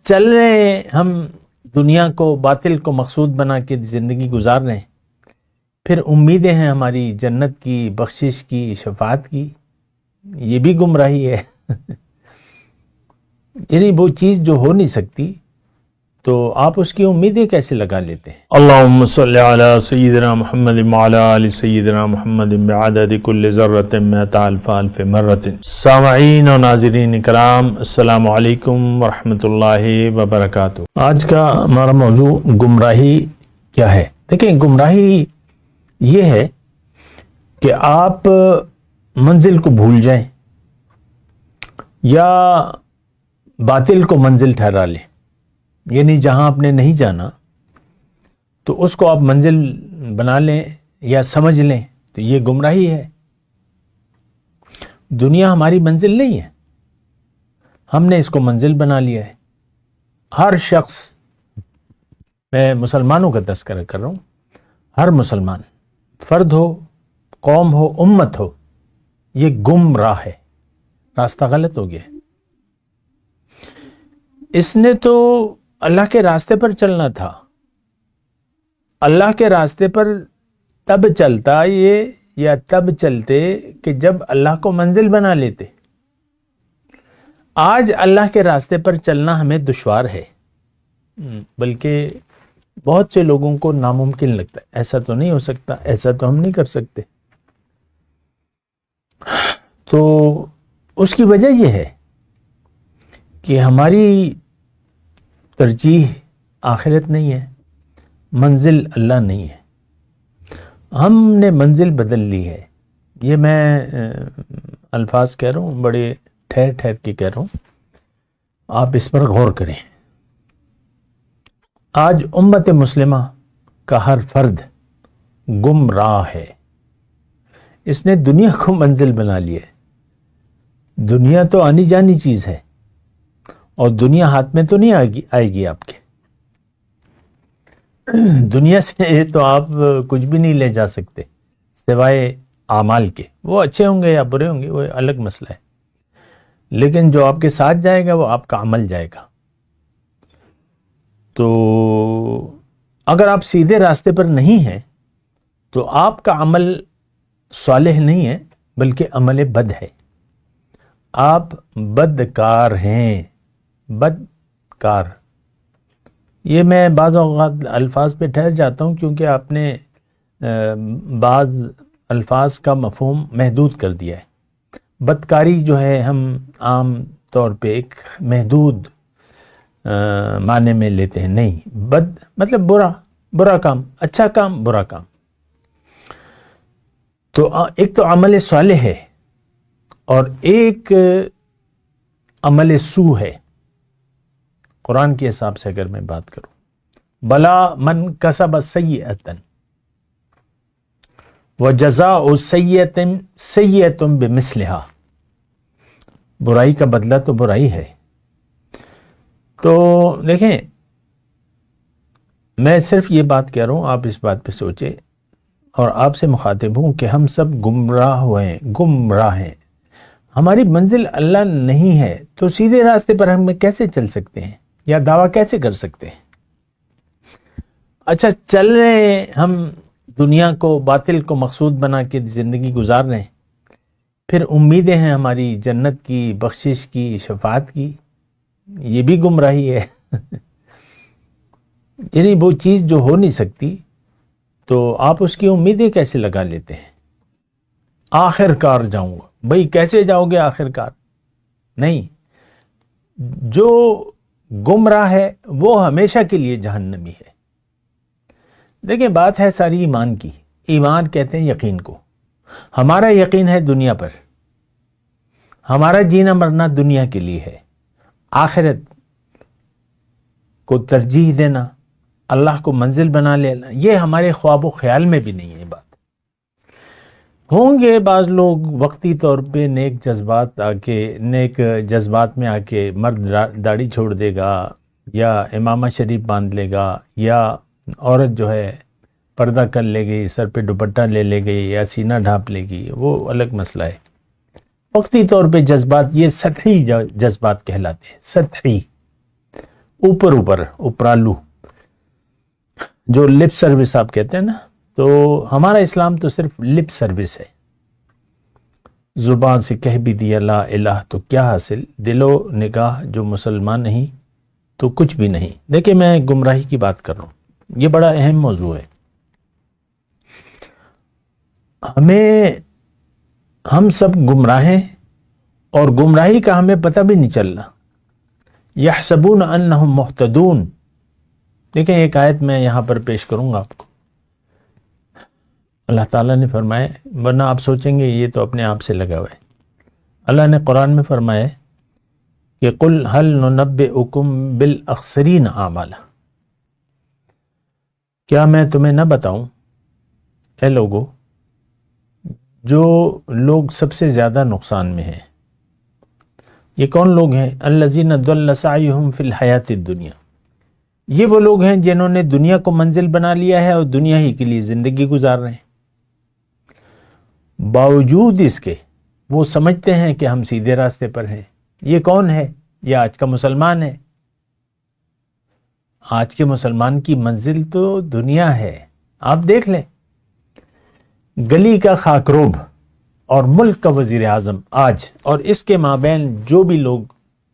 چل رہے ہیں ہم دنیا کو باطل کو مقصود بنا کے زندگی گزار رہے ہیں، پھر امیدیں ہیں ہماری جنت کی، بخشش کی، شفاعت کی، یہ بھی گمراہی ہے۔ یعنی وہ چیز جو ہو نہیں سکتی تو آپ اس کی امیدیں کیسے لگا لیتے ہیں؟ اللہم صلی علی سیدنا محمد وعلی آل سیدنا محمد بعدد کل ذرۃ مئۃ الف الف مرۃ۔ سامعین و ناظرین کرام، السلام علیکم ورحمۃ اللہ وبرکاتہ۔ آج کا ہمارا موضوع گمراہی کیا ہے۔ دیکھیں، گمراہی یہ ہے کہ آپ منزل کو بھول جائیں یا باطل کو منزل ٹھہرا لیں، یعنی جہاں آپ نے نہیں جانا تو اس کو آپ منزل بنا لیں یا سمجھ لیں، تو یہ گمراہی ہے۔ دنیا ہماری منزل نہیں ہے، ہم نے اس کو منزل بنا لیا ہے۔ ہر شخص، میں مسلمانوں کا تذکرہ کر رہا ہوں، ہر مسلمان، فرد ہو، قوم ہو، امت ہو، یہ گمراہ ہے، راستہ غلط ہو گیا ہے۔ اس نے تو اللہ کے راستے پر چلنا تھا، اللہ کے راستے پر تب چلتا یہ یا تب چلتے کہ جب اللہ کو منزل بنا لیتے۔ آج اللہ کے راستے پر چلنا ہمیں دشوار ہے، بلکہ بہت سے لوگوں کو ناممکن لگتا ہے، ایسا تو نہیں ہو سکتا، ایسا تو ہم نہیں کر سکتے۔ تو اس کی وجہ یہ ہے کہ ہماری ترجیح آخرت نہیں ہے، منزل اللہ نہیں ہے، ہم نے منزل بدل لی ہے۔ یہ میں الفاظ کہہ رہا ہوں، بڑے ٹھہر ٹھہر کے کہہ رہا ہوں، آپ اس پر غور کریں۔ آج امت مسلمہ کا ہر فرد گمراہ ہے، اس نے دنیا کو منزل بنا لیا ہے۔ دنیا تو آنی جانی چیز ہے، اور دنیا ہاتھ میں تو نہیں آئے گی آپ کے۔ دنیا سے تو آپ کچھ بھی نہیں لے جا سکتے سوائے اعمال کے، وہ اچھے ہوں گے یا برے ہوں گے وہ الگ مسئلہ ہے، لیکن جو آپ کے ساتھ جائے گا وہ آپ کا عمل جائے گا۔ تو اگر آپ سیدھے راستے پر نہیں ہیں تو آپ کا عمل صالح نہیں ہے، بلکہ عمل بد ہے، آپ بدکار ہیں، بدکار۔ یہ میں بعض اوقات الفاظ پہ ٹھہر جاتا ہوں کیونکہ آپ نے بعض الفاظ کا مفہوم محدود کر دیا ہے۔ بدکاری جو ہے ہم عام طور پہ ایک محدود معنی میں لیتے ہیں، نہیں، بد مطلب برا کام، اچھا کام، برا کام۔ تو ایک تو عمل صالح ہے اور ایک عمل سو ہے۔ قرآن کے حساب سے اگر میں بات کروں، بلا من کسب سیئۃ وجزاء سیئۃ سیئۃ بمثلھا، برائی کا بدلہ تو برائی ہے۔ تو دیکھیں، میں صرف یہ بات کہہ رہا ہوں، آپ اس بات پہ سوچیں، اور آپ سے مخاطب ہوں کہ ہم سب گمراہ ہیں۔ ہماری منزل اللہ نہیں ہے تو سیدھے راستے پر ہم کیسے چل سکتے ہیں یا دعویٰ کیسے کر سکتے ہیں؟ اچھا، چل رہے ہیں ہم دنیا کو باطل کو مقصود بنا کے زندگی گزار رہے ہیں، پھر امیدیں ہیں ہماری جنت کی، بخشش کی، شفاعت کی، یہ بھی گمراہی ہے۔ یعنی وہ چیز جو ہو نہیں سکتی تو آپ اس کی امیدیں کیسے لگا لیتے ہیں؟ آخر کار جاؤں گا، بھئی کیسے جاؤ گے آخر کار؟ نہیں، جو گمراہ ہے وہ ہمیشہ کے لیے جہنمی ہے۔ دیکھیں، بات ہے ساری ایمان کی۔ ایمان کہتے ہیں یقین کو۔ ہمارا یقین ہے دنیا پر، ہمارا جینا مرنا دنیا کے لیے ہے۔ آخرت کو ترجیح دینا، اللہ کو منزل بنا لینا، یہ ہمارے خواب و خیال میں بھی نہیں ہے۔ بات ہوں گے بعض لوگ وقتی طور پہ نیک جذبات میں آ کے مرد داڑھی چھوڑ دے گا یا امامہ شریف باندھ لے گا، یا عورت جو ہے پردہ کر لے گی، سر پہ دوپٹہ لے گئی یا سینہ ڈھانپ لے گی، وہ الگ مسئلہ ہے۔ وقتی طور پہ جذبات، یہ سطحی جذبات کہلاتے ہیں، سطحی۔ اوپر اوپرالو، جو لپ سروس آپ کہتے ہیں نا، تو ہمارا اسلام تو صرف لپ سروس ہے، زبان سے کہہ بھی دیا لا الہ تو کیا حاصل، دل و نگاہ جو مسلمان نہیں تو کچھ بھی نہیں۔ دیکھیں میں گمراہی کی بات کر رہا ہوں، یہ بڑا اہم موضوع ہے۔ ہم سب گمراہ ہیں، اور گمراہی کا ہمیں پتہ بھی نہیں چل رہا۔ یحسبون انہم مہتدون، دیکھیں ایک آیت میں یہاں پر پیش کروں گا آپ کو۔ اللہ تعالیٰ نے فرمایا، ورنہ آپ سوچیں گے یہ تو اپنے آپ سے لگا ہوا ہے، اللہ نے قرآن میں فرمایا کہ قل هل ننبئکم بالاخسرین اعمالا، کیا میں تمہیں نہ بتاؤں اے لوگو جو لوگ سب سے زیادہ نقصان میں ہیں۔ یہ کون لوگ ہیں؟ الذین ضل سعیہم فی الحیات الدنیا، یہ وہ لوگ ہیں جنہوں نے دنیا کو منزل بنا لیا ہے اور دنیا ہی کے لیے زندگی گزار رہے ہیں، باوجود اس کے وہ سمجھتے ہیں کہ ہم سیدھے راستے پر ہیں۔ یہ کون ہے؟ یہ آج کا مسلمان ہے۔ آج کے مسلمان کی منزل تو دنیا ہے۔ آپ دیکھ لیں، گلی کا خاکروب اور ملک کا وزیر اعظم آج، اور اس کے مابین جو بھی لوگ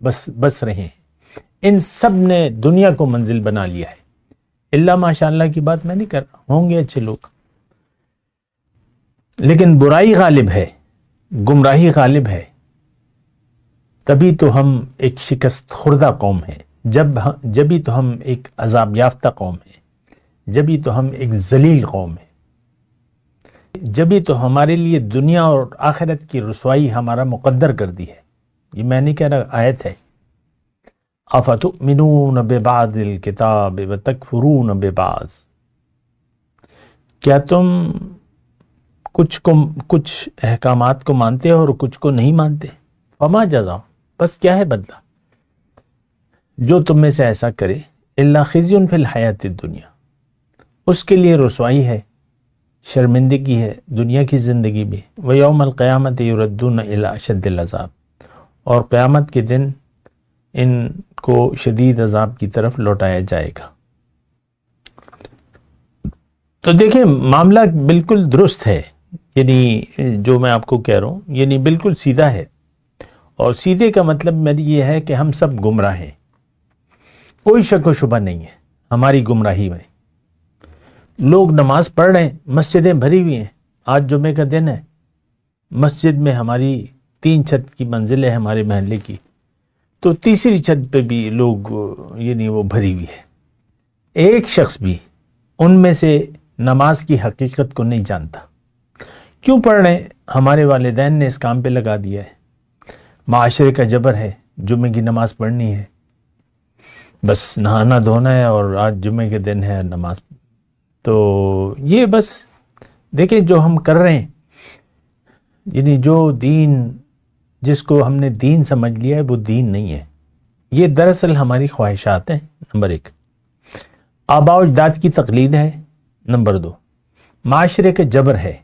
بس رہے ہیں، ان سب نے دنیا کو منزل بنا لیا ہے۔ اللہ ماشاءاللہ کی بات میں نہیں کر رہا، ہوں گے اچھے لوگ، لیکن برائی غالب ہے، گمراہی غالب ہے، تبھی تو ہم ایک شکست خوردہ قوم ہیں، جبھی تو ہم ایک عذاب یافتہ قوم ہیں، جبھی تو ہم ایک ذلیل قوم ہیں، جبھی تو ہمارے لیے دنیا اور آخرت کی رسوائی ہمارا مقدر کر دی ہے۔ یہ میں نہیں کہہ رہا، آیت ہے، افتؤمنون ببعض الکتاب وتکفرون ببعض، کیا تم کچھ احکامات کو مانتے ہو اور کچھ کو نہیں مانتے؟ فما جزاء، بس کیا ہے بدلہ جو تم میں سے ایسا کرے، الا خزی فی الحیات الدنیا، اس کے لیے رسوائی ہے، شرمندگی ہے دنیا کی زندگی میں، ویوم القیامت یردون الی اشد العذاب، اور قیامت کے دن ان کو شدید عذاب کی طرف لوٹایا جائے گا۔ تو دیکھیں معاملہ بالکل درست ہے، یعنی جو میں آپ کو کہہ رہا ہوں یعنی بالکل سیدھا ہے، اور سیدھے کا مطلب میری یہ ہے کہ ہم سب گمراہ ہیں، کوئی شک و شبہ نہیں ہے ہماری گمراہی میں۔ لوگ نماز پڑھ رہے ہیں، مسجدیں بھری ہوئی ہیں، آج جمعے کا دن ہے، مسجد میں ہماری 3 چھت کی منزل ہے ہمارے محلے کی، تو تیسری چھت پہ بھی لوگ یعنی وہ بھری ہوئی ہے۔ ایک شخص بھی ان میں سے نماز کی حقیقت کو نہیں جانتا۔ کیوں پڑھ رہے ہیں؟ ہمارے والدین نے اس کام پہ لگا دیا ہے، معاشرے کا جبر ہے، جمعے کی نماز پڑھنی ہے، بس نہانا دھونا ہے اور آج جمعے کے دن ہے نماز۔ تو یہ بس دیکھیں جو ہم کر رہے ہیں، یعنی جو دین، جس کو ہم نے دین سمجھ لیا ہے وہ دین نہیں ہے، یہ دراصل ہماری خواہشات ہیں، نمبر 1، آباء و اجداد کی تقلید ہے، نمبر 2، معاشرے کے جبر ہے۔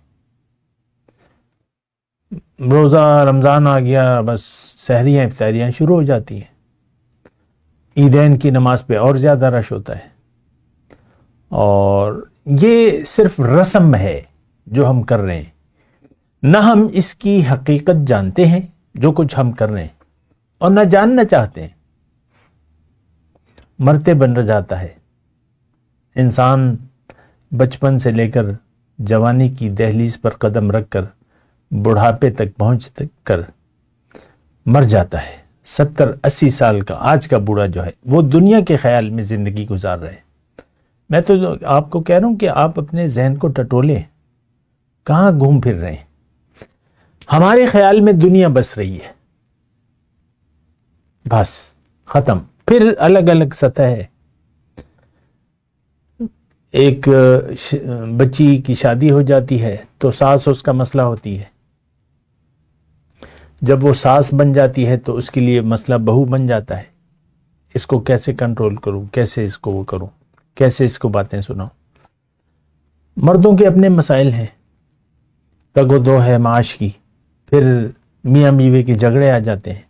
روزہ رمضان آ گیا، بس سحریاں افطاریاں شروع ہو جاتی ہیں، عیدین کی نماز پہ اور زیادہ رش ہوتا ہے، اور یہ صرف رسم ہے جو ہم کر رہے ہیں، نہ ہم اس کی حقیقت جانتے ہیں جو کچھ ہم کر رہے ہیں، اور نہ جاننا چاہتے ہیں۔ مرتے بن جاتا ہے انسان، بچپن سے لے کر جوانی کی دہلیز پر قدم رکھ کر بڑھاپے تک پہنچ کر مر جاتا ہے۔ 70-80 سال کا آج کا بوڑھا جو ہے وہ دنیا کے خیال میں زندگی گزار رہے ہیں۔ میں تو آپ کو کہہ رہا ہوں کہ آپ اپنے ذہن کو ٹٹولیں، کہاں گھوم پھر رہے ہیں؟ ہمارے خیال میں دنیا بس رہی ہے، بس ختم۔ پھر الگ الگ سطح ہے، ایک بچی کی شادی ہو جاتی ہے تو ساس اس کا مسئلہ ہوتی ہے، جب وہ ساس بن جاتی ہے تو اس کے لیے مسئلہ بہو بن جاتا ہے، اس کو کیسے کنٹرول کروں، کیسے اس کو وہ کروں، کیسے اس کو باتیں سناؤں۔ مردوں کے اپنے مسائل ہیں، تگ و دو ہے معاش کی، پھر میاں بیوی کے جھگڑے آ جاتے ہیں،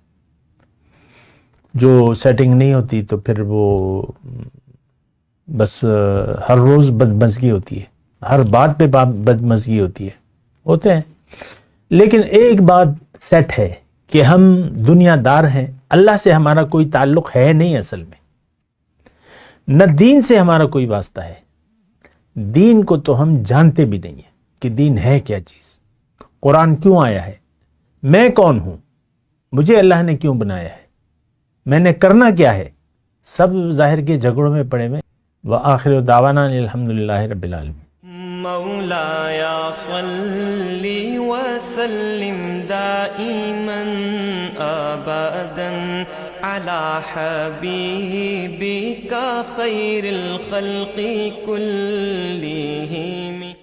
جو سیٹنگ نہیں ہوتی تو پھر وہ بس ہر روز بدمزگی ہوتی ہے، ہر بات پہ بدمزگی ہوتی ہے، ہوتے ہیں۔ لیکن ایک بات سیٹ ہے کہ ہم دنیا دار ہیں، اللہ سے ہمارا کوئی تعلق ہے نہیں اصل میں، نہ دین سے ہمارا کوئی واسطہ ہے۔ دین کو تو ہم جانتے بھی نہیں ہیں کہ دین ہے کیا چیز، قرآن کیوں آیا ہے، میں کون ہوں، مجھے اللہ نے کیوں بنایا ہے، میں نے کرنا کیا ہے، سب ظاہر کے جھگڑوں میں پڑے ہوئے۔ وآخر دعوانا الحمدللہ رب العالمین۔ مولاي صل وسلم دائما ابدا على حبيبك خير الخلق كلهم